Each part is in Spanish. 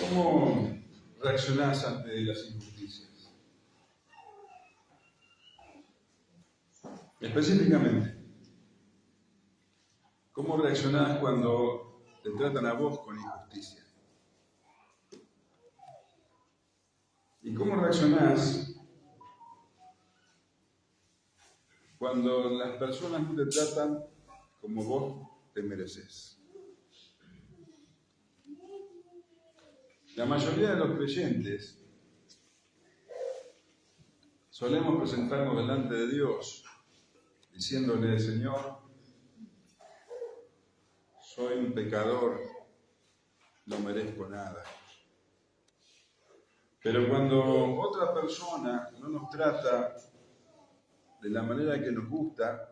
¿Cómo reaccionás ante las injusticias? Específicamente, ¿cómo reaccionás cuando te tratan a vos con injusticia? ¿Y cómo reaccionás cuando las personas no te tratan como vos te mereces? La mayoría de los creyentes solemos presentarnos delante de Dios diciéndole: Señor, soy un pecador, no merezco nada. Pero cuando otra persona no nos trata de la manera que nos gusta,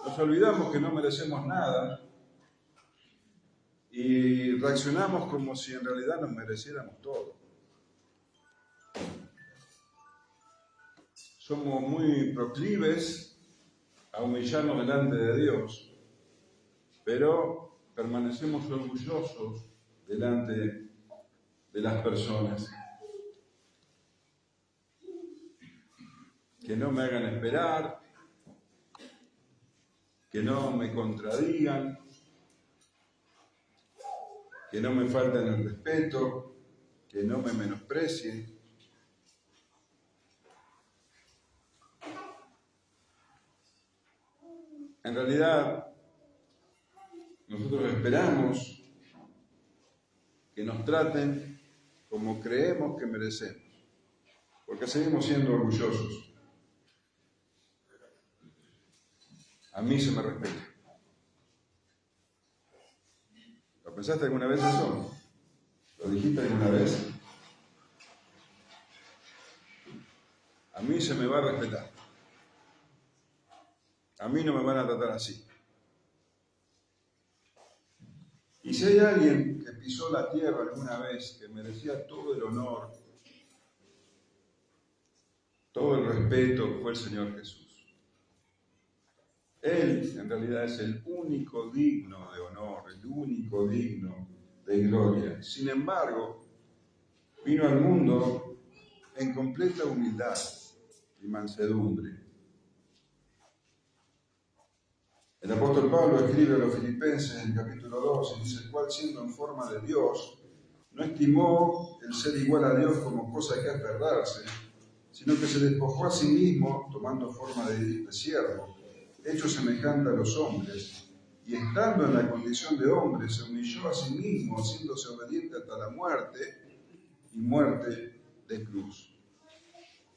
nos olvidamos que no merecemos nada y reaccionamos como si en realidad nos mereciéramos todo. Somos muy proclives a humillarnos delante de Dios, pero permanecemos orgullosos delante de las personas. Que no me hagan esperar, que no me contradigan, que no me falten el respeto, que no me menosprecien. En realidad, nosotros esperamos que nos traten como creemos que merecemos, porque seguimos siendo orgullosos. A mí se me respeta. ¿Lo pensaste alguna vez eso? ¿Lo dijiste alguna vez? A mí se me va a respetar. A mí no me van a tratar así. Y si hay alguien que pisó la tierra alguna vez, que merecía todo el honor, todo el respeto, fue el Señor Jesús. Él en realidad es el único digno de honor, el único digno de gloria. Sin embargo, vino al mundo en completa humildad y mansedumbre. El apóstol Pablo escribe a los Filipenses en el capítulo 2 y dice: el cual, siendo en forma de Dios, no estimó el ser igual a Dios como cosa que aferrarse, sino que se despojó a sí mismo, tomando forma de siervo, hecho semejante a los hombres, y estando en la condición de hombre, se humilló a sí mismo, haciéndose obediente hasta la muerte, y muerte de cruz.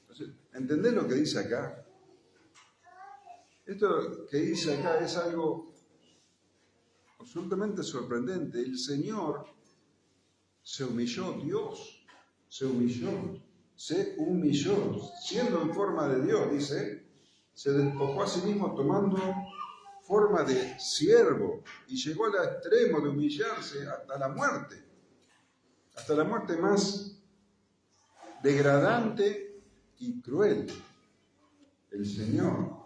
Entonces, ¿entendés lo que dice acá? Esto que dice acá es algo absolutamente sorprendente. El Señor se humilló, Dios se humilló, siendo en forma de Dios, dice, se despojó a sí mismo tomando forma de siervo y llegó al extremo de humillarse hasta la muerte más degradante y cruel, el Señor.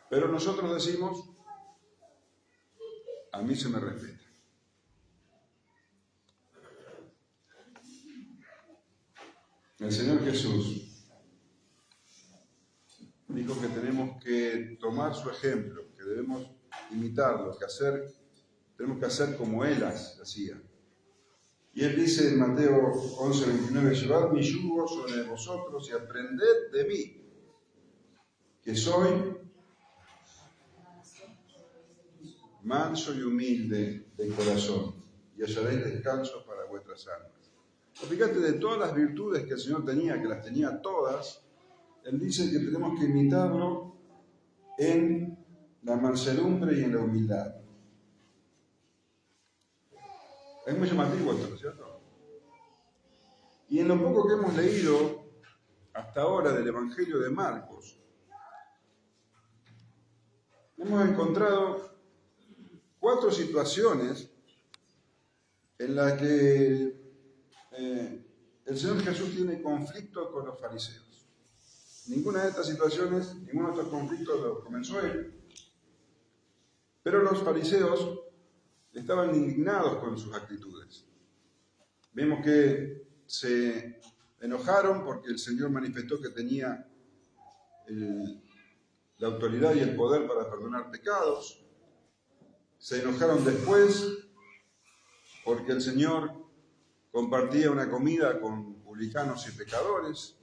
Pero nosotros decimos: a mí se me respeta. El Señor Jesús dijo que tenemos que tomar su ejemplo, que debemos imitarlo, tenemos que hacer como Él hacía. Y Él dice en Mateo 11:29, llevad mi yugo sobre vosotros y aprended de mí, que soy manso y humilde de corazón, y hallaréis descanso para vuestras almas. Fíjate, de todas las virtudes que el Señor tenía, que las tenía todas, Él dice que tenemos que imitarlo en la mansedumbre y en la humildad. Es muy llamativo esto, ¿no es cierto? Y en lo poco que hemos leído hasta ahora del Evangelio de Marcos, hemos encontrado 4 situaciones en las que el Señor Jesús tiene conflicto con los fariseos. Ninguna de estas situaciones, ninguno de estos conflictos los comenzó Él. Pero los fariseos estaban indignados con sus actitudes. Vemos que se enojaron porque el Señor manifestó que tenía la autoridad y el poder para perdonar pecados. Se enojaron después porque el Señor compartía una comida con publicanos y pecadores.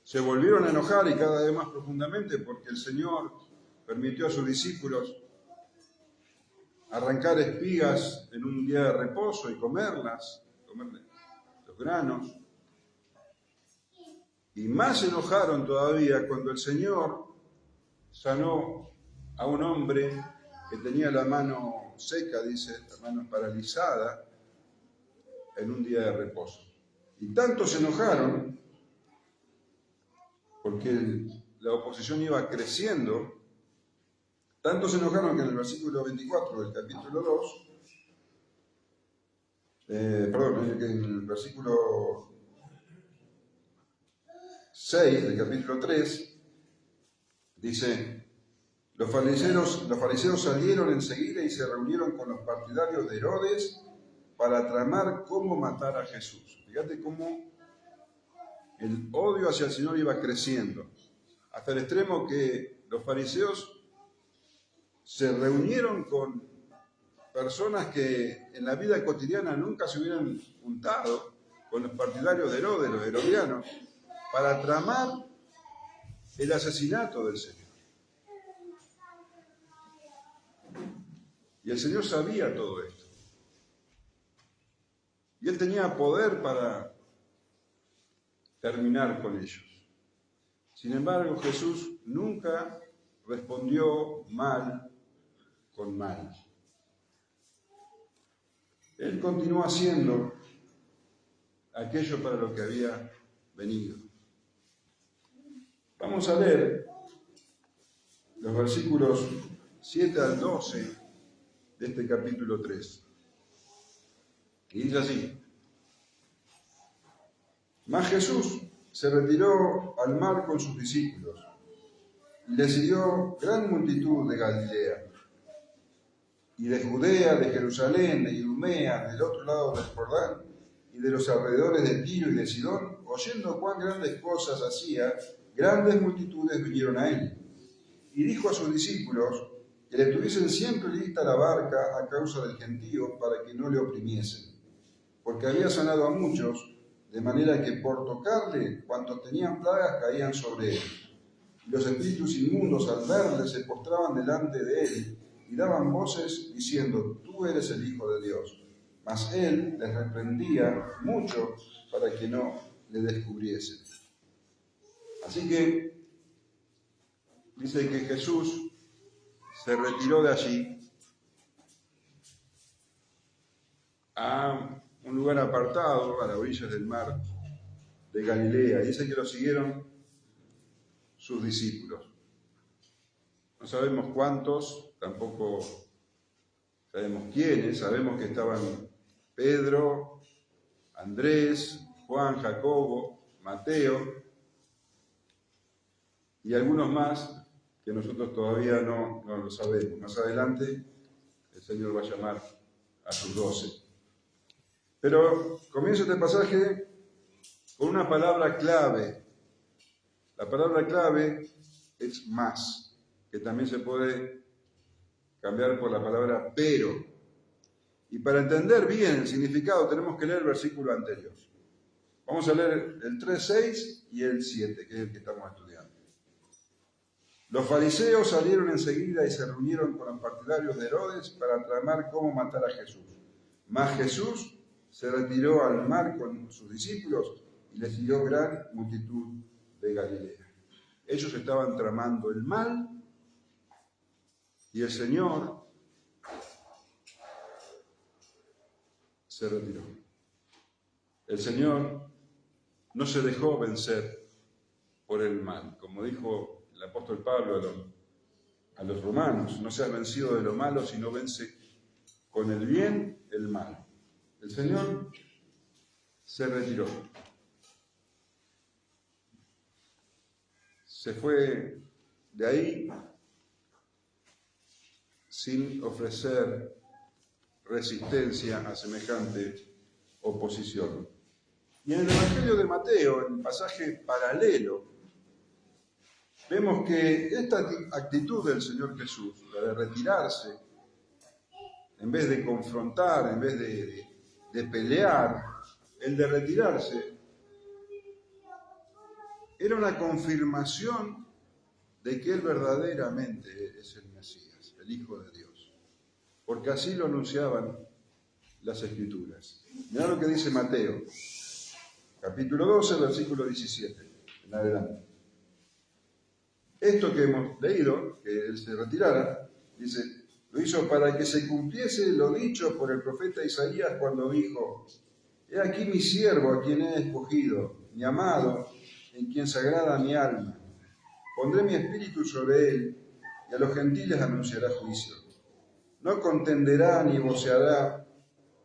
Se volvieron a enojar y cada vez más profundamente porque el Señor permitió a sus discípulos arrancar espigas en un día de reposo y comerlas, comer los granos. Y más se enojaron todavía cuando el Señor sanó a un hombre que tenía la mano seca, dice, la mano paralizada, en un día de reposo. Y tanto se enojaron, porque la oposición iba creciendo, tanto se enojaron que en el versículo 24 del capítulo 2, en el versículo 6 del capítulo 3, dice: los fariseos salieron enseguida y se reunieron con los partidarios de Herodes para tramar cómo matar a Jesús. Fíjate cómo el odio hacia el Señor iba creciendo, hasta el extremo que los fariseos se reunieron con personas que en la vida cotidiana nunca se hubieran juntado, con los partidarios de Herodes, los herodianos, para tramar el asesinato del Señor. Y el Señor sabía todo esto. Y Él tenía poder para terminar con ellos. Sin embargo, Jesús nunca respondió mal con mal. Él continuó haciendo aquello para lo que había venido. Vamos a leer los versículos 7 al 12 de este capítulo 3. Y dice así: Mas Jesús se retiró al mar con sus discípulos, y le siguió gran multitud de Galilea, y de Judea, de Jerusalén, de Idumea, del otro lado del Jordán, y de los alrededores de Tiro y de Sidón. Oyendo cuán grandes cosas hacía, grandes multitudes vinieron a él. Y dijo a sus discípulos que le tuviesen siempre lista la barca a causa del gentío, para que no le oprimiesen, porque había sanado a muchos, de manera que por tocarle, cuantos tenían plagas caían sobre él. Y los espíritus inmundos, al verle, se postraban delante de él y daban voces diciendo: Tú eres el Hijo de Dios. Mas él les reprendía mucho para que no le descubriesen. Así que dice que Jesús se retiró de allí a un lugar apartado, a las orillas del mar de Galilea. Dice que lo siguieron sus discípulos. No sabemos cuántos, tampoco sabemos quiénes. Sabemos que estaban Pedro, Andrés, Juan, Jacobo, Mateo y algunos más que nosotros todavía no lo sabemos. Más adelante el Señor va a llamar a sus 12. Pero comienzo este pasaje con una palabra clave. La palabra clave es más, que también se puede cambiar por la palabra pero. Y para entender bien el significado tenemos que leer el versículo anterior. Vamos a leer el 3:6 y el 7, que es el que estamos estudiando. Los fariseos salieron enseguida y se reunieron con los partidarios de Herodes para tramar cómo matar a Jesús. Mas Jesús se retiró al mar con sus discípulos y le siguió gran multitud de Galilea. Ellos estaban tramando el mal y el Señor se retiró. El Señor no se dejó vencer por el mal. Como dijo el apóstol Pablo a los romanos: no seas vencido de lo malo, sino vence con el bien el mal. El Señor se retiró. Se fue de ahí sin ofrecer resistencia a semejante oposición. Y en el Evangelio de Mateo, en el pasaje paralelo, vemos que esta actitud del Señor Jesús, la de retirarse, en vez de confrontar, en vez de pelear, el de retirarse, era una confirmación de que Él verdaderamente es el Mesías, el Hijo de Dios. Porque así lo anunciaban las Escrituras. Mirá lo que dice Mateo, capítulo 12, versículo 17, en adelante. Esto que hemos leído, que Él se retirara, dice, lo hizo para que se cumpliese lo dicho por el profeta Isaías cuando dijo, he aquí mi siervo a quien he escogido, mi amado, en quien se agrada mi alma. Pondré mi espíritu sobre él, y a los gentiles anunciará juicio. No contenderá ni voceará,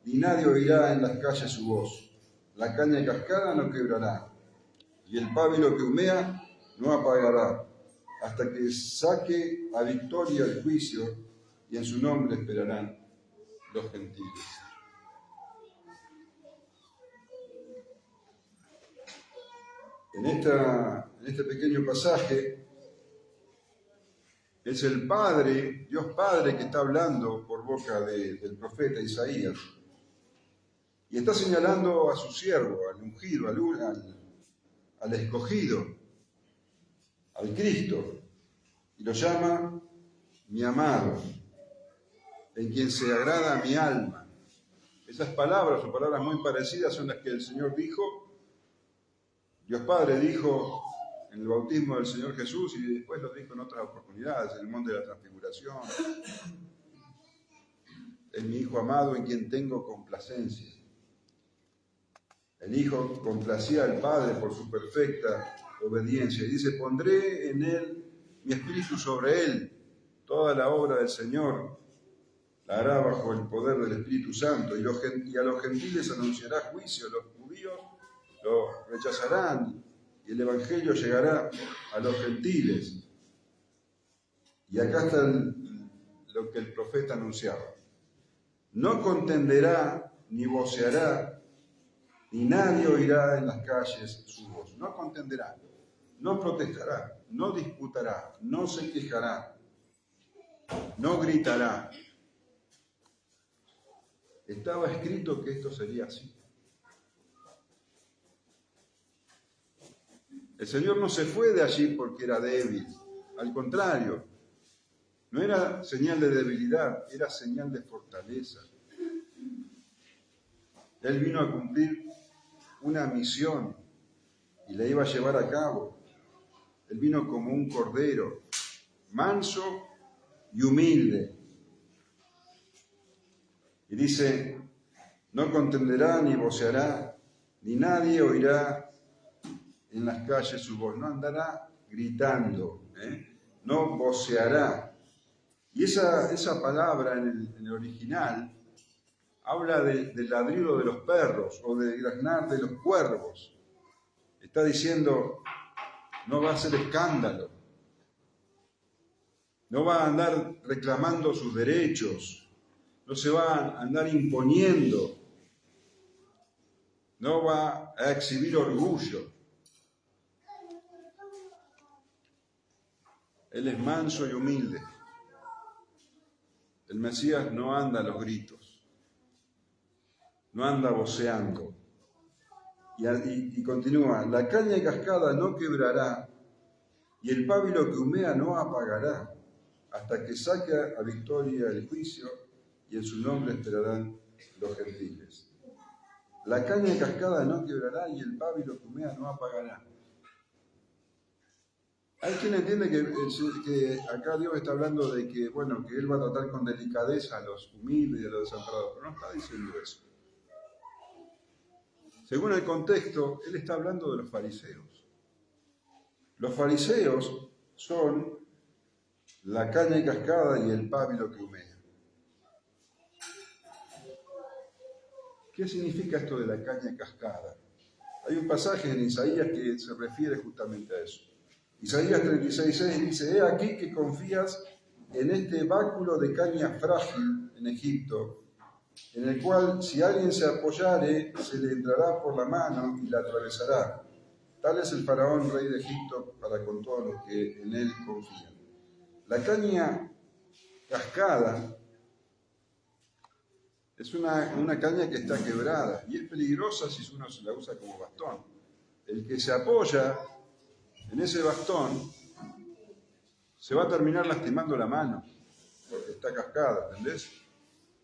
ni nadie oirá en las calles su voz. La caña cascada no quebrará, y el pábilo que humea no apagará, hasta que saque a victoria el juicio, y en su nombre esperarán los gentiles. En este pequeño pasaje, es el Padre, Dios Padre, que está hablando por boca del profeta Isaías. Y está señalando a su siervo, al ungido, al escogido, al Cristo. Y lo llama mi amado, en quien se agrada mi alma. Esas palabras o palabras muy parecidas son las que el Señor dijo, Dios Padre dijo en el bautismo del Señor Jesús y después lo dijo en otras oportunidades, en el monte de la transfiguración. Es mi Hijo amado en quien tengo complacencia. El Hijo complacía al Padre por su perfecta obediencia. Y dice, pondré en él mi espíritu sobre él. Toda la obra del Señor la hará bajo el poder del Espíritu Santo. Y a los gentiles anunciará juicio. Los judíos lo rechazarán. Y el Evangelio llegará a los gentiles. Y acá está lo que el profeta anunciaba. No contenderá ni voceará, ni nadie oirá en las calles su voz. No contenderá, no protestará, no disputará, no se quejará, no gritará. Estaba escrito que esto sería así. El Señor no se fue de allí porque era débil. Al contrario, no era señal de debilidad, era señal de fortaleza. Él vino a cumplir una misión y la iba a llevar a cabo. Él vino como un cordero, manso y humilde. Y dice, no contenderá ni voceará, ni nadie oirá en las calles su voz. No andará gritando, no voceará. Y esa palabra en el original habla del ladrido de los perros o del graznar de los cuervos. Está diciendo, no va a hacer escándalo, no va a andar reclamando sus derechos, no se va a andar imponiendo, no va a exhibir orgullo. Él es manso y humilde. El Mesías no anda a los gritos, no anda voceando. Y continúa, la caña cascada no quebrará y el pábilo que humea no apagará hasta que saque a victoria el juicio y en su nombre esperarán los gentiles. La caña cascada no quebrará y el pábilo que humea no apagará. Hay quien entiende que acá Dios está hablando de que, bueno, que Él va a tratar con delicadeza a los humildes y a los desamparados, pero no está diciendo eso. Según el contexto, Él está hablando de los fariseos. Los fariseos son la caña cascada y el pábilo que humea. ¿Qué significa esto de la caña cascada? Hay un pasaje en Isaías que se refiere justamente a eso. Isaías 36:6 dice, he aquí que confías en este báculo de caña frágil en Egipto en el cual si alguien se apoyare, se le entrará por la mano y la atravesará. Tal es el faraón, rey de Egipto, para con todos los que en él confían. La caña cascada es una caña que está quebrada y es peligrosa si uno se la usa como bastón. El que se apoya en ese bastón se va a terminar lastimando la mano porque está cascada, ¿entendés?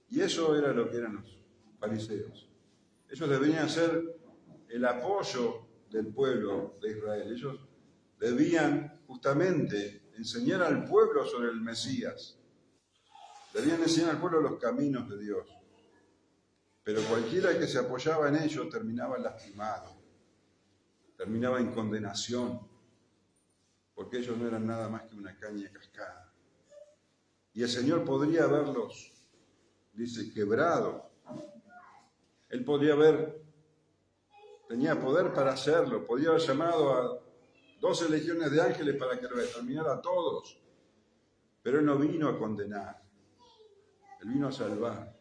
Y eso era lo que eran los fariseos. Ellos deberían ser el apoyo del pueblo de Israel. Ellos debían justamente enseñar al pueblo sobre el Mesías. Debían enseñar al pueblo los caminos de Dios. Pero cualquiera que se apoyaba en ellos terminaba lastimado, terminaba en condenación, porque ellos no eran nada más que una caña cascada. Y el Señor podría haberlos, dice, quebrado. Él tenía poder para hacerlo, podía haber llamado a 12 legiones de ángeles para que lo exterminara a todos. Pero Él no vino a condenar, Él vino a salvar,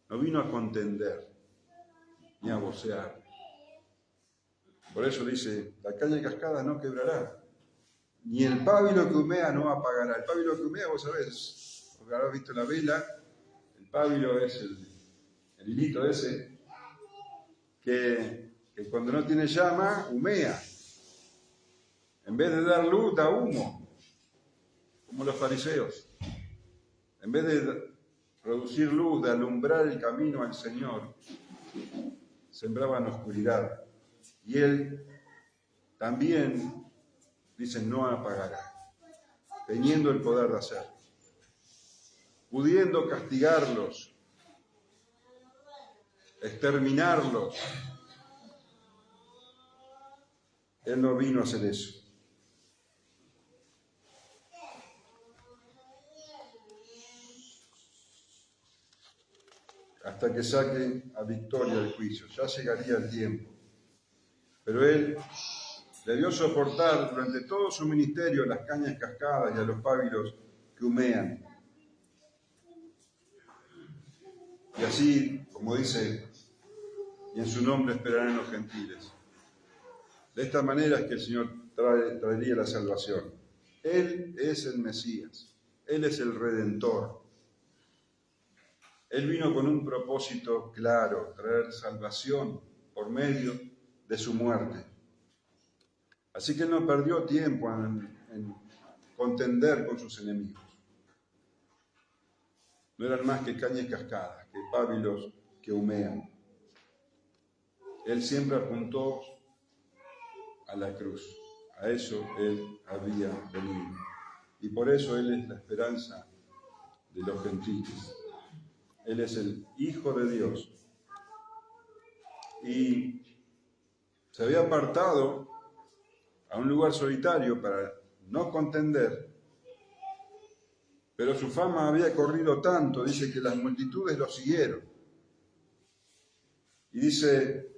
no vino a contender, ni a vocear. Por eso dice, la caña cascada no quebrará, ni el pábilo que humea no apagará. El pábilo que humea, vos sabés, porque habrás visto la vela, el pábilo es el hilito ese, que cuando no tiene llama, humea. En vez de dar luz, da humo, como los fariseos. En vez de producir luz, de alumbrar el camino al Señor, sembraban oscuridad. Y Él también, dice, no apagará, teniendo el poder de hacerlo, pudiendo castigarlos, exterminarlos. Él no vino a hacer eso. Hasta que saque a victoria el juicio. Ya llegaría el tiempo. Pero Él debió soportar durante todo su ministerio las cañas cascadas y a los pábilos que humean. Y así, como dice, y en su nombre esperarán los gentiles. De esta manera es que el Señor traería la salvación. Él es el Mesías. Él es el Redentor. Él vino con un propósito claro, traer salvación por medio de su muerte. Así que Él no perdió tiempo en contender con sus enemigos. No eran más que cañas cascadas, que pábilos que humean. Él siempre apuntó a la cruz. A eso Él había venido. Y por eso Él es la esperanza de los gentiles. Él es el Hijo de Dios. Y se había apartado a un lugar solitario para no contender, pero su fama había corrido tanto, dice que las multitudes lo siguieron. Y dice,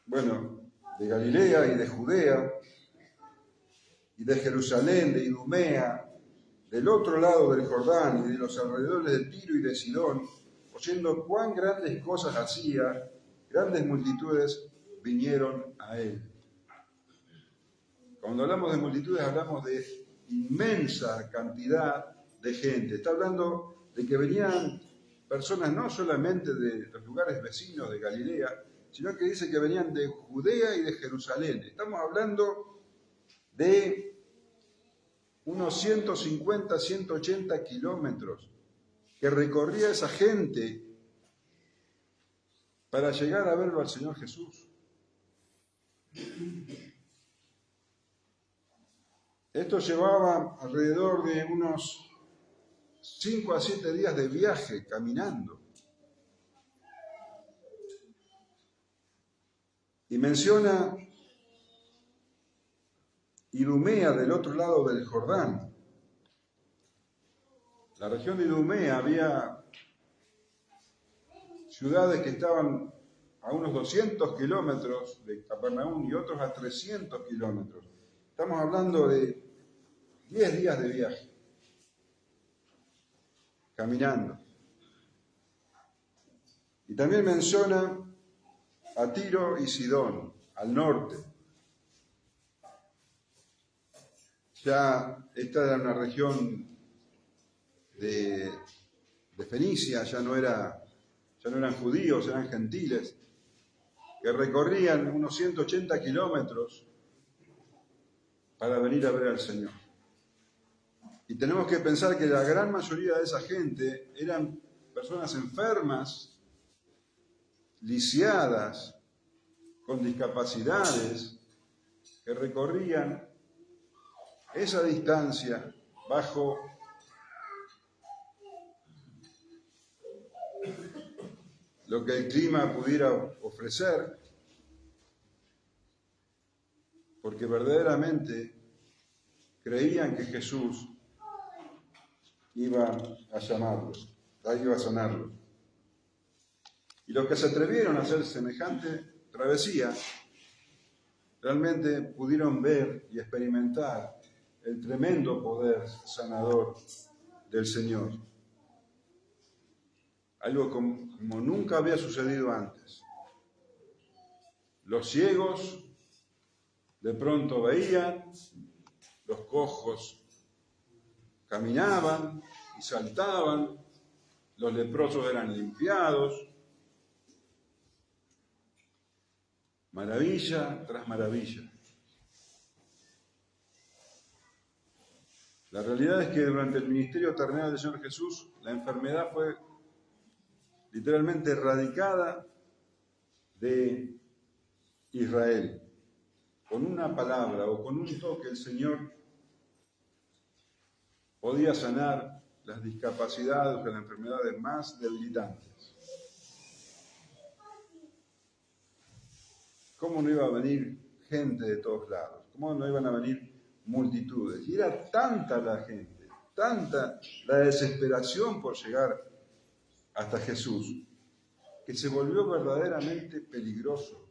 bueno, de Galilea y de Judea, y de Jerusalén, de Idumea, del otro lado del Jordán y de los alrededores de Tiro y de Sidón, oyendo cuán grandes cosas hacía, grandes multitudes vinieron a él. Cuando hablamos de multitudes, hablamos de inmensa cantidad de gente. Está hablando de que venían personas no solamente de los lugares vecinos de Galilea, sino que dice que venían de Judea y de Jerusalén. Estamos hablando de unos 150, 180 kilómetros que recorría esa gente para llegar a verlo al Señor Jesús. Esto llevaba alrededor de unos 5 a 7 días de viaje caminando. Y menciona Idumea del otro lado del Jordán. La región de Idumea había ciudades que estaban a unos 200 kilómetros de Capernaum y otros a 300 kilómetros. Estamos hablando de 10 días de viaje, caminando. Y también menciona a Tiro y Sidón, al norte. Ya esta era una región de Fenicia, ya no eran judíos, eran gentiles, que recorrían unos 180 kilómetros para venir a ver al Señor. Y tenemos que pensar que la gran mayoría de esa gente eran personas enfermas, lisiadas, con discapacidades, que recorrían esa distancia bajo lo que el clima pudiera ofrecer, porque verdaderamente creían que Jesús iba a llamarlos, iba a sanarlos. Y los que se atrevieron a hacer semejante travesía, realmente pudieron ver y experimentar el tremendo poder sanador del Señor. Algo como nunca había sucedido antes. Los ciegos de pronto veían, los cojos caminaban y saltaban, los leprosos eran limpiados. Maravilla tras maravilla. La realidad es que durante el ministerio terrenal del Señor Jesús, la enfermedad fue literalmente erradicada de Israel. Con una palabra o con un toque el Señor podía sanar las discapacidades o las enfermedades más debilitantes. ¿Cómo no iba a venir gente de todos lados? ¿Cómo no iban a venir multitudes? Y era tanta la gente, tanta la desesperación por llegar hasta Jesús, que se volvió verdaderamente peligroso.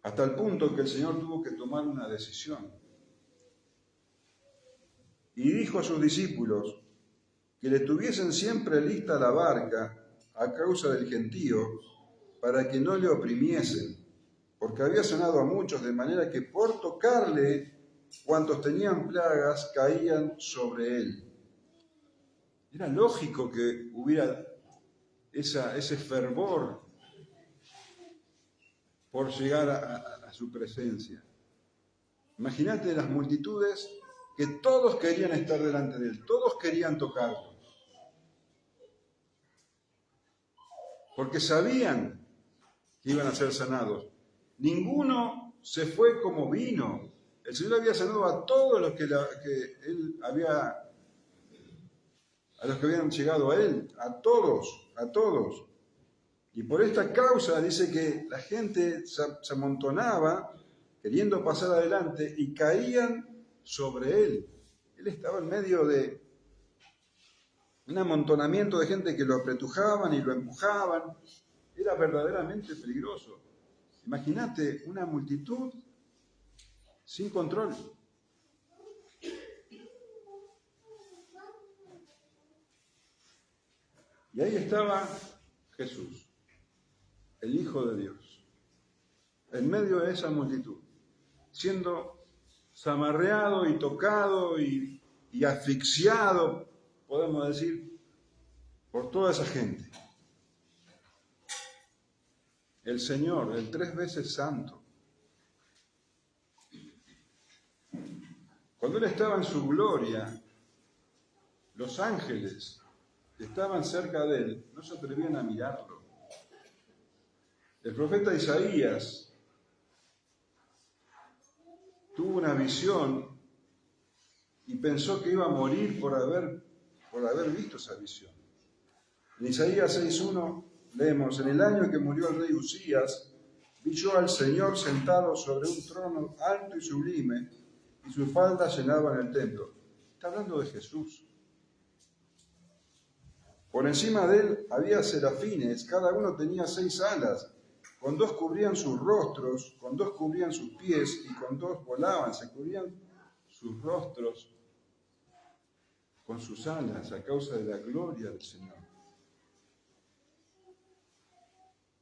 Hasta el punto que el Señor tuvo que tomar una decisión. Y dijo a sus discípulos que le tuviesen siempre lista la barca a causa del gentío, para que no le oprimiesen, porque había sanado a muchos, de manera que por tocarle, cuantos tenían plagas caían sobre él. Era lógico que hubiera ese fervor por llegar a su presencia. Imagínate las multitudes que todos querían estar delante de él, todos querían tocarlo, porque sabían que iban a ser sanados. Ninguno se fue como vino. El Señor había sanado a todos los a los que habían llegado a él, a todos. Y por esta causa dice que la gente se amontonaba queriendo pasar adelante y caían sobre él. Él estaba en medio de un amontonamiento de gente que lo apretujaban y lo empujaban. Era verdaderamente peligroso. Imagínate una multitud sin control. Y ahí estaba Jesús, el Hijo de Dios, en medio de esa multitud, siendo zamarreado y tocado y asfixiado, podemos decir, por toda esa gente. El Señor, el 3 veces santo, cuando Él estaba en su gloria, los ángeles que estaban cerca de Él no se atrevían a mirarlo. El profeta Isaías tuvo una visión y pensó que iba a morir por haber visto esa visión. En Isaías 6:1 leemos: en el año que murió el rey Usías, vi yo al Señor sentado sobre un trono alto y sublime, y sus faldas llenaban el templo. Está hablando de Jesús. Por encima de él había serafines, cada uno tenía 6 alas, con 2 cubrían sus rostros, con 2 cubrían sus pies, y con 2 volaban, se cubrían sus rostros con sus alas a causa de la gloria del Señor.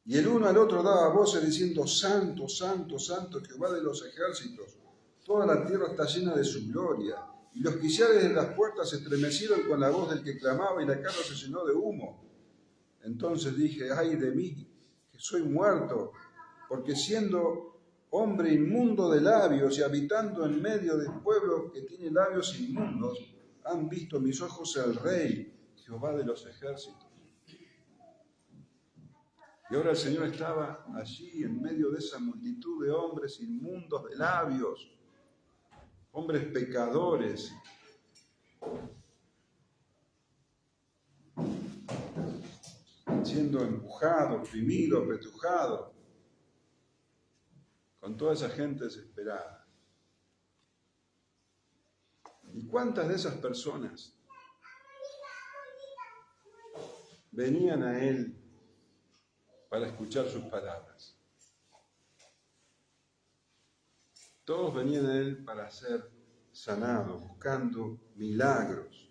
Y el uno al otro daba voces diciendo, Santo, Santo, Santo, Jehová de los ejércitos. Toda la tierra está llena de su gloria. Y los quiciales de las puertas se estremecieron con la voz del que clamaba y la casa se llenó de humo. Entonces dije, ay de mí, que soy muerto, porque siendo hombre inmundo de labios y habitando en medio del pueblo que tiene labios inmundos, han visto mis ojos el Rey, Jehová de los ejércitos. Y ahora el Señor estaba allí en medio de esa multitud de hombres inmundos de labios, hombres pecadores, siendo empujado, oprimido, apretujado, con toda esa gente desesperada. ¿Y cuántas de esas personas venían a Él para escuchar sus palabras? Todos venían a Él para ser sanados, buscando milagros.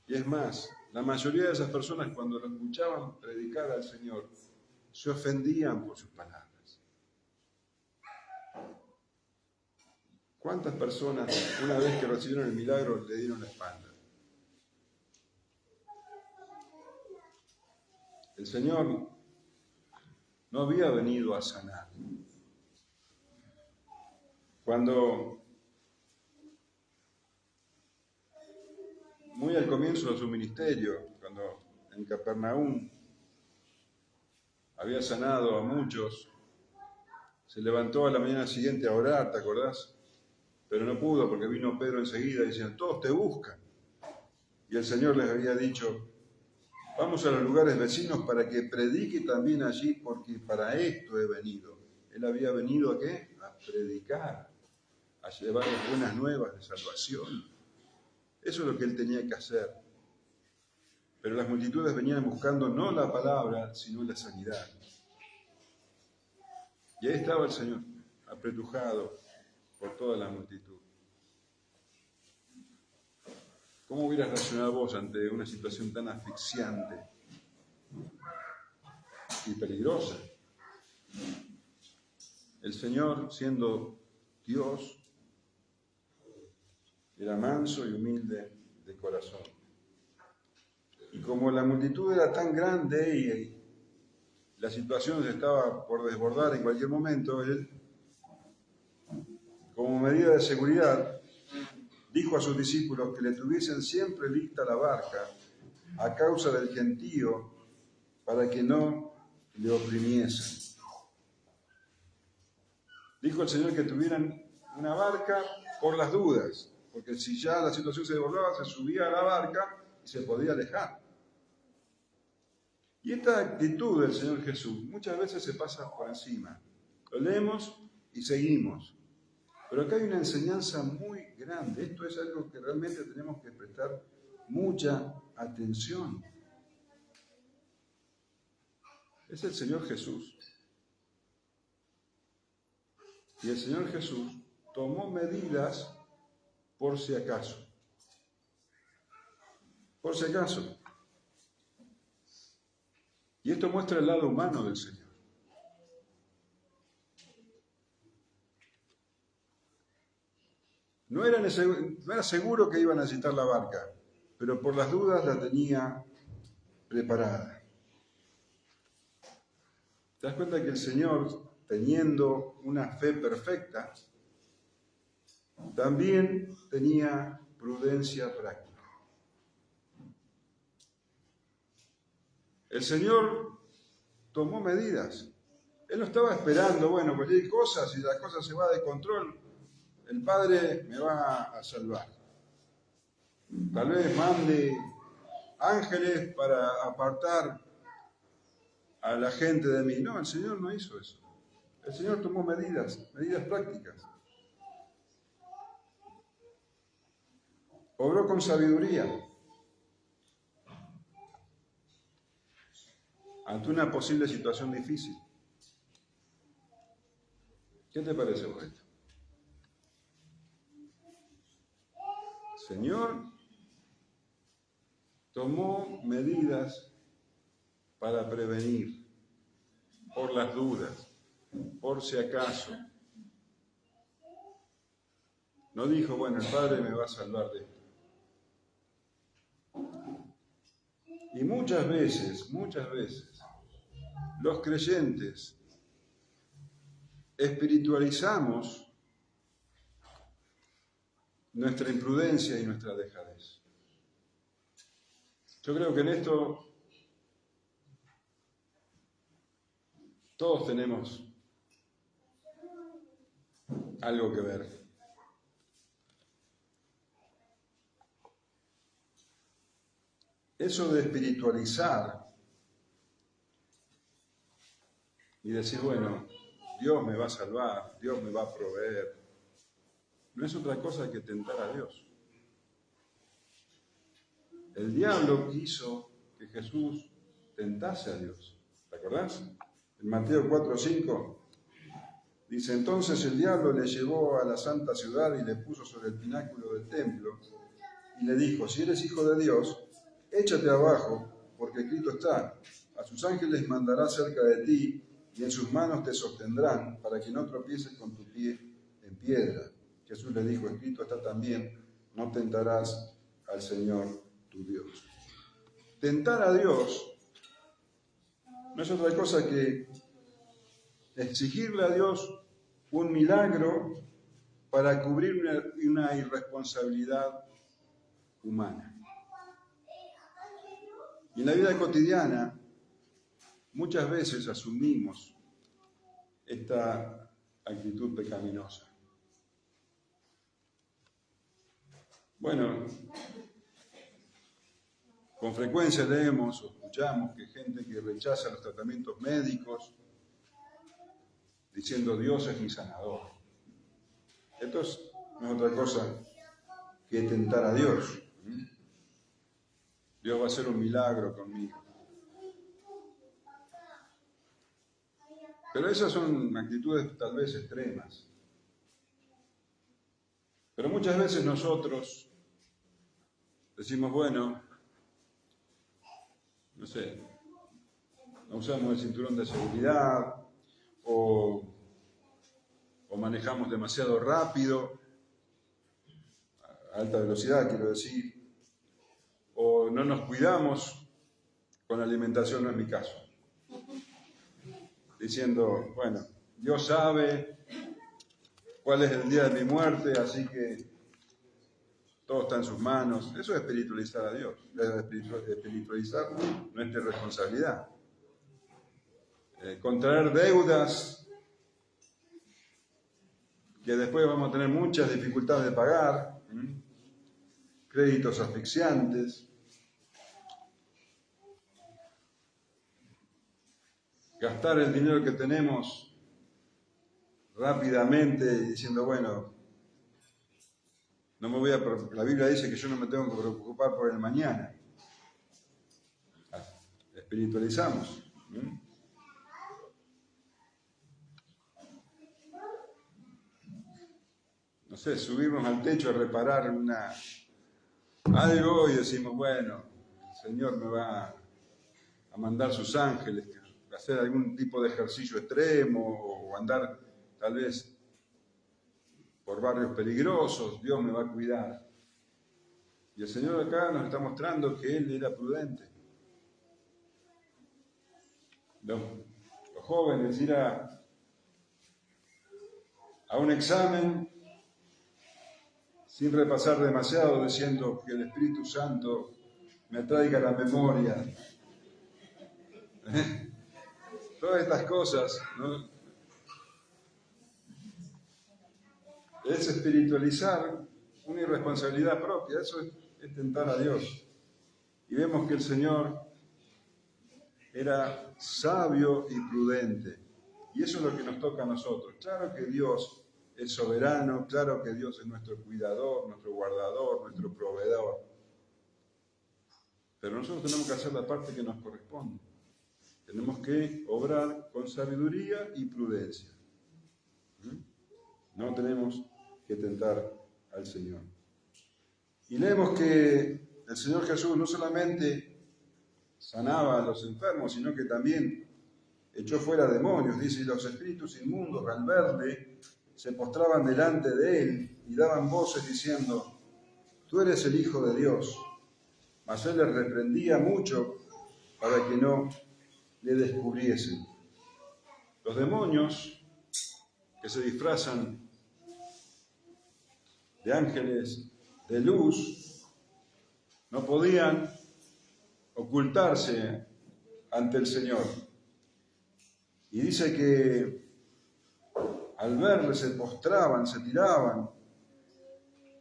Y es más, la mayoría de esas personas cuando lo escuchaban predicar al Señor, se ofendían por sus palabras. ¿Cuántas personas, una vez que recibieron el milagro, le dieron la espalda? El Señor no había venido a sanar. Cuando, muy al comienzo de su ministerio, cuando en Capernaum había sanado a muchos, se levantó a la mañana siguiente a orar, ¿te acordás? Pero no pudo porque vino Pedro enseguida y decían, todos te buscan. Y el Señor les había dicho, vamos a los lugares vecinos para que predique también allí, porque para esto he venido. Él había venido ¿a qué? A predicar, a llevar las buenas nuevas de salvación. Eso es lo que él tenía que hacer. Pero las multitudes venían buscando no la palabra, sino la sanidad. Y ahí estaba el Señor, apretujado por toda la multitud. ¿Cómo hubieras reaccionado vos ante una situación tan asfixiante y peligrosa? El Señor, siendo Dios, era manso y humilde de corazón. Y como la multitud era tan grande y la situación se estaba por desbordar en cualquier momento, él, como medida de seguridad, dijo a sus discípulos que le tuviesen siempre lista la barca a causa del gentío para que no le oprimiesen. Dijo el Señor que tuvieran una barca por las dudas, porque si ya la situación se desbordaba, se subía a la barca y se podía alejar. Y esta actitud del Señor Jesús muchas veces se pasa por encima. Lo leemos y seguimos. Pero acá hay una enseñanza muy grande. Esto es algo que realmente tenemos que prestar mucha atención. Es el Señor Jesús. Y el Señor Jesús tomó medidas por si acaso. Por si acaso. Y esto muestra el lado humano del Señor. No era seguro que iban a necesitar la barca, pero por las dudas la tenía preparada. ¿Te das cuenta que el Señor, teniendo una fe perfecta, también tenía prudencia práctica? El Señor tomó medidas. Él no estaba esperando, bueno, pues hay cosas, si la cosa se va de control, el Padre me va a salvar. Tal vez mande ángeles para apartar a la gente de mí. No, el Señor no hizo eso. El Señor tomó medidas prácticas. Obró con sabiduría ante una posible situación difícil. ¿Qué te parece vos esto? El Señor tomó medidas para prevenir. por las dudas, por si acaso. No dijo, bueno, el Padre me va a salvar de esto. Y muchas veces, los creyentes espiritualizamos nuestra imprudencia y nuestra dejadez. Yo creo que en esto todos tenemos algo que ver. Eso de espiritualizar y decir, bueno, Dios me va a salvar, Dios me va a proveer, no es otra cosa que tentar a Dios. El diablo quiso que Jesús tentase a Dios. ¿Te acordás? En Mateo 4:5 dice, entonces el diablo le llevó a la santa ciudad y le puso sobre el pináculo del templo y le dijo, si eres hijo de Dios, échate abajo, porque escrito está, a sus ángeles mandará cerca de ti y en sus manos te sostendrán para que no tropieces con tu pie en piedra. Jesús le dijo, escrito está también, no tentarás al Señor tu Dios. Tentar a Dios no es otra cosa que exigirle a Dios un milagro para cubrir una irresponsabilidad humana. Y en la vida cotidiana, muchas veces asumimos esta actitud pecaminosa. Bueno, con frecuencia leemos o escuchamos que gente que rechaza los tratamientos médicos diciendo Dios es mi sanador. Esto no es otra cosa que tentar a Dios. Dios va a hacer un milagro conmigo. Pero esas son actitudes tal vez extremas. Pero muchas veces nosotros decimos, bueno, no sé, no usamos el cinturón de seguridad o manejamos demasiado rápido, a alta velocidad quiero decir, o no nos cuidamos con la alimentación, no es mi caso. Diciendo, bueno, Dios sabe cuál es el día de mi muerte, así que todo está en sus manos. Eso es espiritualizar a Dios, es espiritualizar nuestra responsabilidad. Contraer deudas que después vamos a tener muchas dificultades de pagar, créditos asfixiantes, gastar el dinero que tenemos rápidamente diciendo, bueno, no me voy a preocupar. La Biblia dice que yo no me tengo que preocupar por el mañana. Espiritualizamos. No sé, subirnos al techo a reparar algo y decimos, bueno, el Señor me va a mandar sus ángeles, hacer algún tipo de ejercicio extremo o andar tal vez por barrios peligrosos, Dios me va a cuidar. Y el Señor acá nos está mostrando que Él era prudente. Los jóvenes ir a un examen sin repasar demasiado, diciendo que el Espíritu Santo me traiga la memoria. Todas estas cosas, ¿no? Es espiritualizar una irresponsabilidad propia, eso es tentar a Dios. Y vemos que el Señor era sabio y prudente. Y eso es lo que nos toca a nosotros. Claro que Dios es soberano, claro que Dios es nuestro cuidador, nuestro guardador, nuestro proveedor. Pero nosotros tenemos que hacer la parte que nos corresponde. Tenemos que obrar con sabiduría y prudencia. No tenemos que tentar al Señor. Y leemos que el Señor Jesús no solamente sanaba a los enfermos, sino que también echó fuera demonios, dice, y los espíritus inmundos al verle se postraban delante de él y daban voces diciendo, tú eres el Hijo de Dios. Mas él les reprendía mucho para que no le descubriesen. Los demonios que se disfrazan de ángeles de luz no podían ocultarse ante el Señor. Y dice que al verle se postraban, se tiraban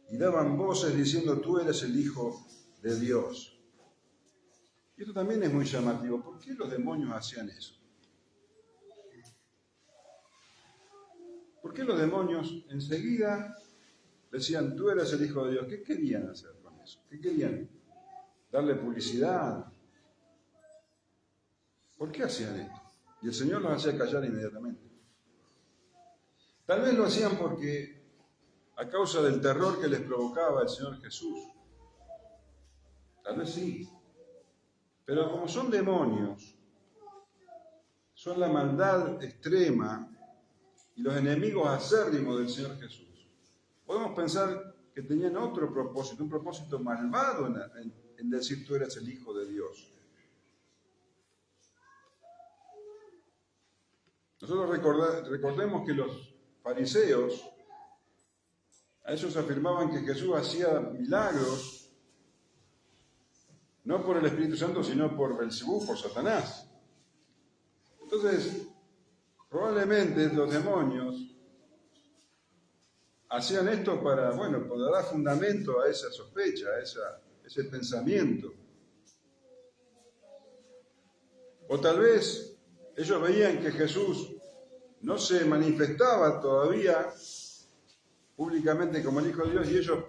y daban voces diciendo, tú eres el Hijo de Dios. Y esto también es muy llamativo. ¿Por qué los demonios hacían eso? ¿Por qué los demonios enseguida decían, tú eres el Hijo de Dios? ¿Qué querían hacer con eso? ¿Qué querían? ¿Darle publicidad? ¿Por qué hacían esto? Y el Señor los hacía callar inmediatamente. Tal vez lo hacían porque a causa del terror que les provocaba el Señor Jesús. Tal vez sí. Pero como son demonios, son la maldad extrema y los enemigos acérrimos del Señor Jesús, podemos pensar que tenían otro propósito, un propósito malvado en decir tú eres el Hijo de Dios. Nosotros recordemos que los fariseos, a ellos afirmaban que Jesús hacía milagros no por el Espíritu Santo, sino por Belcebú, por Satanás. Entonces, probablemente los demonios hacían esto para dar fundamento a esa sospecha, a ese pensamiento. O tal vez ellos veían que Jesús no se manifestaba todavía públicamente como el Hijo de Dios y ellos,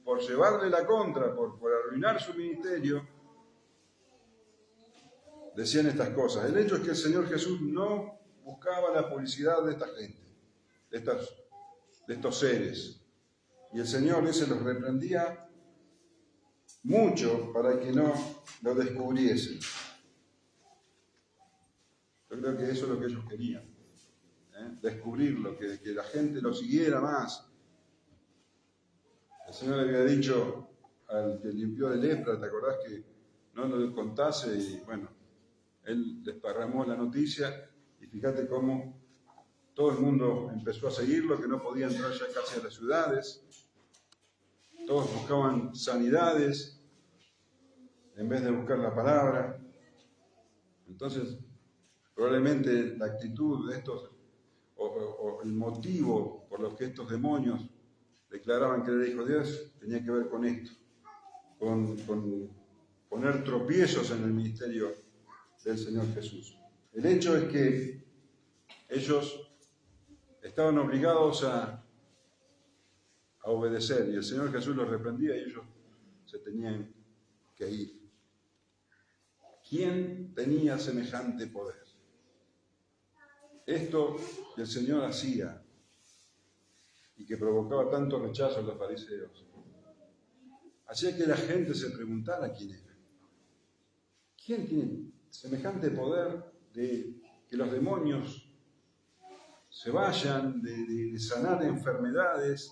por llevarle la contra, por arruinar su ministerio, decían estas cosas. El hecho es que el Señor Jesús no buscaba la publicidad de esta gente, de estos seres. Y el Señor ese los reprendía mucho para que no lo descubriesen. Yo creo que eso es lo que ellos querían, descubrirlo, que la gente lo siguiera más. El Señor le había dicho al que limpió de lepra, ¿te acordás que no lo contase? Y bueno, él desparramó la noticia y fíjate cómo todo el mundo empezó a seguirlo, que no podía entrar ya casi a las ciudades. Todos buscaban sanidades en vez de buscar la palabra. Entonces, probablemente la actitud de estos, o el motivo por los que estos demonios declaraban que era Hijo de Dios, tenía que ver con esto, con poner tropiezos en el ministerio del Señor Jesús. El hecho es que ellos estaban obligados a obedecer, y el Señor Jesús los reprendía y ellos se tenían que ir. ¿Quién tenía semejante poder? Esto que el Señor hacía y que provocaba tanto rechazo en los fariseos, hacía que la gente se preguntara quién era. ¿Quién tiene semejante poder de que los demonios se vayan, de sanar enfermedades?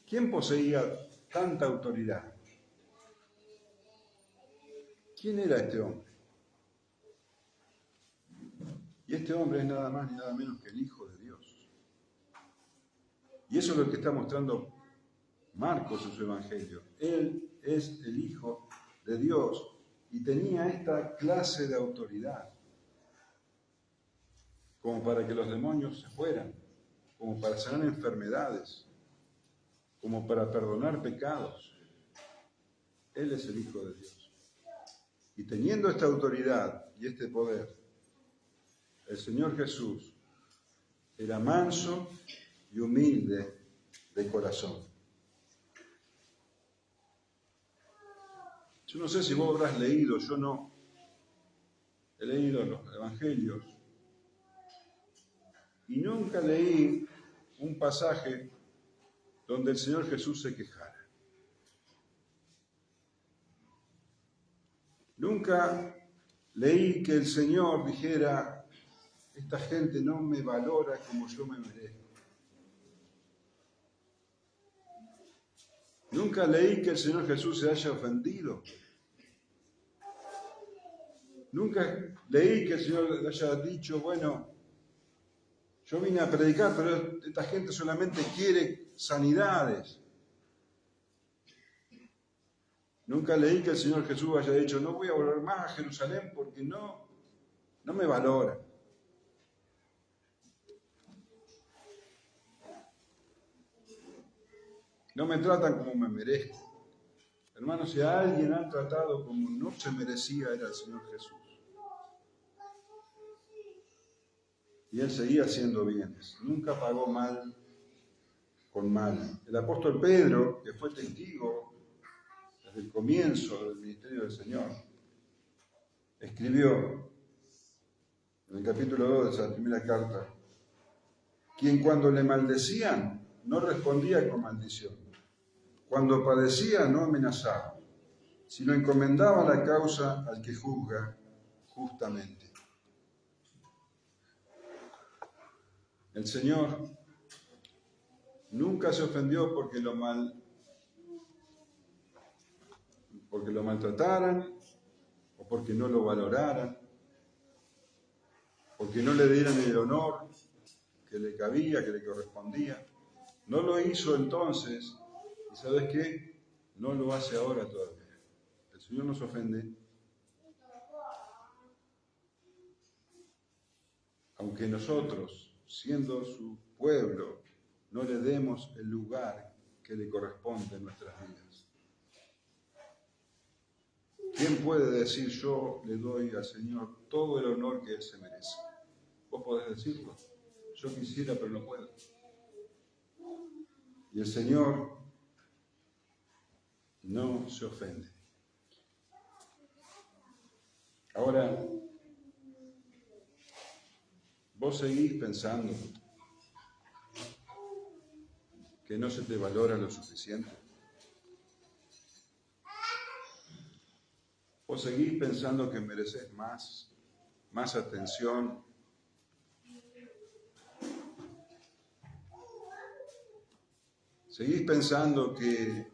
¿Quién poseía tanta autoridad? ¿Quién era este hombre? Y este hombre es nada más ni nada menos que el Hijo de Dios. Y eso es lo que está mostrando Marcos en su Evangelio. Él es el Hijo de Dios y tenía esta clase de autoridad como para que los demonios se fueran, como para sanar enfermedades, como para perdonar pecados. Él es el Hijo de Dios. Y teniendo esta autoridad y este poder, el Señor Jesús era manso y humilde de corazón. Yo no sé si vos habrás leído, yo no. He leído los evangelios y nunca leí un pasaje donde el Señor Jesús se quejara. Nunca leí que el Señor dijera, esta gente no me valora como yo me merezco. Nunca leí que el Señor Jesús se haya ofendido. Nunca leí que el Señor haya dicho, bueno, yo vine a predicar, pero esta gente solamente quiere sanidades. Nunca leí que el Señor Jesús haya dicho, no voy a volver más a Jerusalén porque no me valora. No me tratan como me merezco. Hermanos, si a alguien han tratado como no se merecía, era el Señor Jesús. Y Él seguía haciendo bienes. Nunca pagó mal con mal. El apóstol Pedro, que fue testigo desde el comienzo del ministerio del Señor, escribió en el capítulo 2 de esa primera carta, quien cuando le maldecían no respondía con maldición, cuando padecía no amenazaba, sino encomendaba la causa al que juzga justamente. El Señor nunca se ofendió porque lo maltrataran o porque no lo valoraran, porque no le dieran el honor que le cabía, que le correspondía. No lo hizo entonces, y ¿sabes qué? No lo hace ahora todavía. El Señor nos ofende, aunque nosotros, siendo su pueblo, no le demos el lugar que le corresponde en nuestras vidas. ¿Quién puede decir yo le doy al Señor todo el honor que Él se merece? Vos podés decirlo. Yo quisiera, pero no puedo. Y el Señor no se ofende. Ahora, vos seguís pensando que no se te valora lo suficiente. Vos seguís pensando que mereces más atención. Seguís pensando que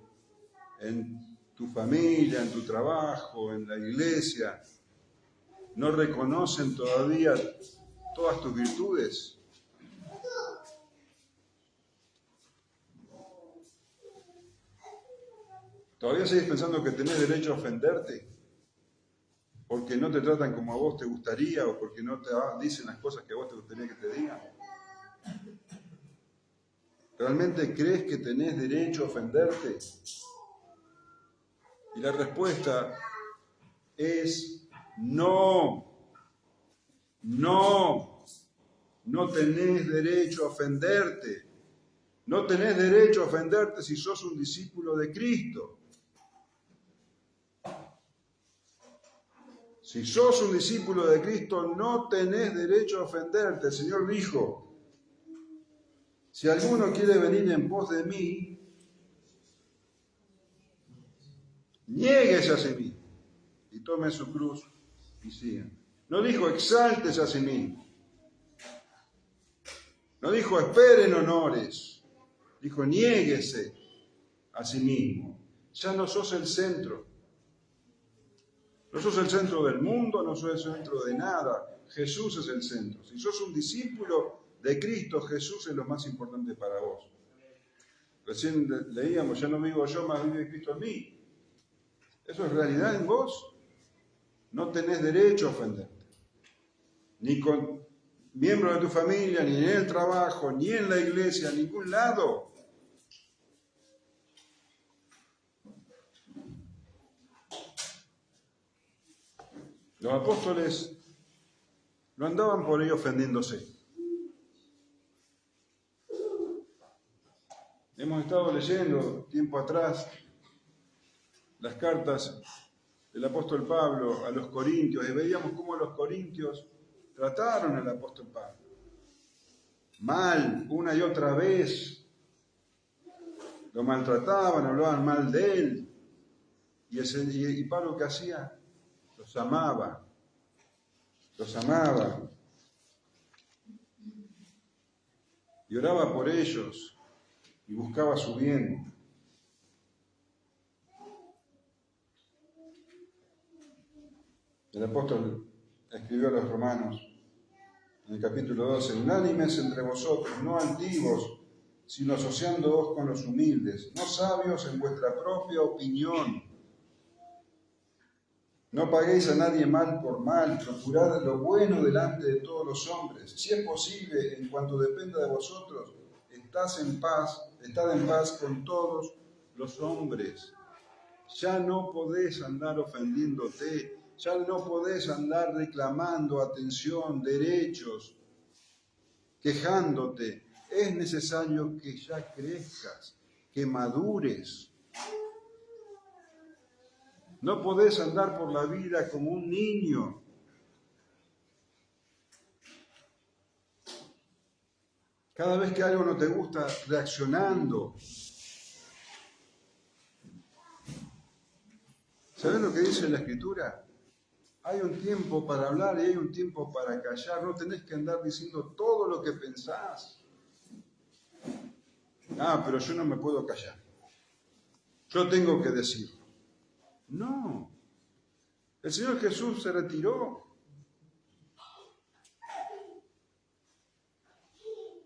en tu familia, en tu trabajo, en la iglesia, no reconocen todavía todas tus virtudes. Todavía seguís pensando que tenés derecho a ofenderte porque no te tratan como a vos te gustaría o porque no te dicen las cosas que a vos te gustaría que te digan. ¿Realmente crees que tenés derecho a ofenderte? Y la respuesta es no. No tenés derecho a ofenderte. No tenés derecho a ofenderte si sos un discípulo de Cristo. Si sos un discípulo de Cristo, no tenés derecho a ofenderte. El Señor dijo, si alguno quiere venir en pos de mí, niéguese a sí mismo y tome su cruz y siga. No dijo exáltese a sí mismo. No dijo esperen honores. Dijo niéguese a sí mismo. Ya no sos el centro. No sos el centro del mundo, no sos el centro de nada. Jesús es el centro. Si sos un discípulo de Cristo, Jesús es lo más importante para vos. Recién leíamos, ya no vivo yo, más vive Cristo en mí. ¿Eso es realidad en vos? No tenés derecho a ofenderte. Ni con miembros de tu familia, ni en el trabajo, ni en la iglesia, en ningún lado. Los apóstoles no andaban por ahí ofendiéndose. Hemos estado leyendo tiempo atrás las cartas del apóstol Pablo a los corintios y veíamos cómo los corintios trataron al apóstol Pablo. Mal, una y otra vez. Lo maltrataban, hablaban mal de él. Y Pablo, ¿qué hacía? Los amaba, los amaba y oraba por ellos y buscaba su bien. El apóstol escribió a los romanos en el capítulo 12: unánimes entre vosotros, no altivos, sino asociándoos con los humildes, no sabios en vuestra propia opinión. No paguéis a nadie mal por mal, procurad lo bueno delante de todos los hombres. Si es posible, en cuanto dependa de vosotros, estad en paz con todos los hombres. Ya no podés andar ofendiéndote, ya no podés andar reclamando atención, derechos, quejándote. Es necesario que ya crezcas, que madures. No podés andar por la vida como un niño. Cada vez que algo no te gusta, reaccionando. ¿Sabés lo que dice la Escritura? Hay un tiempo para hablar y hay un tiempo para callar. No tenés que andar diciendo todo lo que pensás. Pero yo no me puedo callar. Yo tengo que decirlo. No. El Señor Jesús se retiró.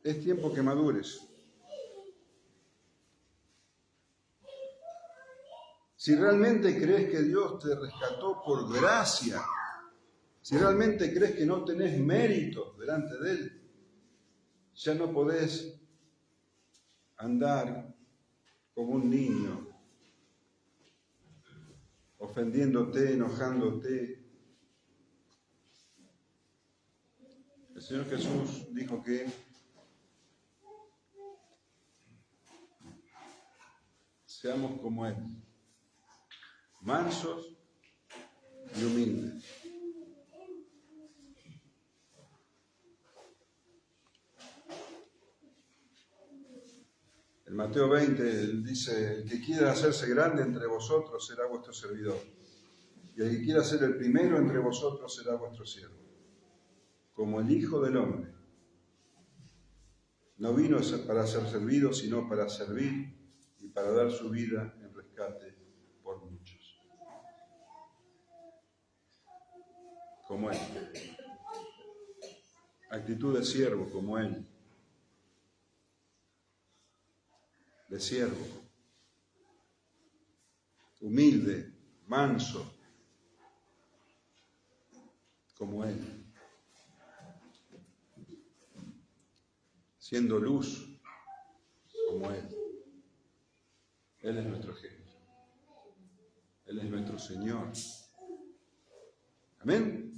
Es tiempo que madures. Si realmente crees que Dios te rescató por gracia, si realmente crees que no tenés mérito delante de Él, ya no podés andar como un niño, ofendiéndote, enojándote. El Señor Jesús dijo que seamos como Él, mansos y humildes. En Mateo 20 él dice: el que quiera hacerse grande entre vosotros será vuestro servidor, y el que quiera ser el primero entre vosotros será vuestro siervo. Como el Hijo del Hombre no vino para ser servido, sino para servir y para dar su vida en rescate por muchos. Como Él. Actitud de siervo como Él. De siervo. Humilde, manso, como Él. Siendo luz, como Él. Él es nuestro ejemplo. Él es nuestro Señor. Amén.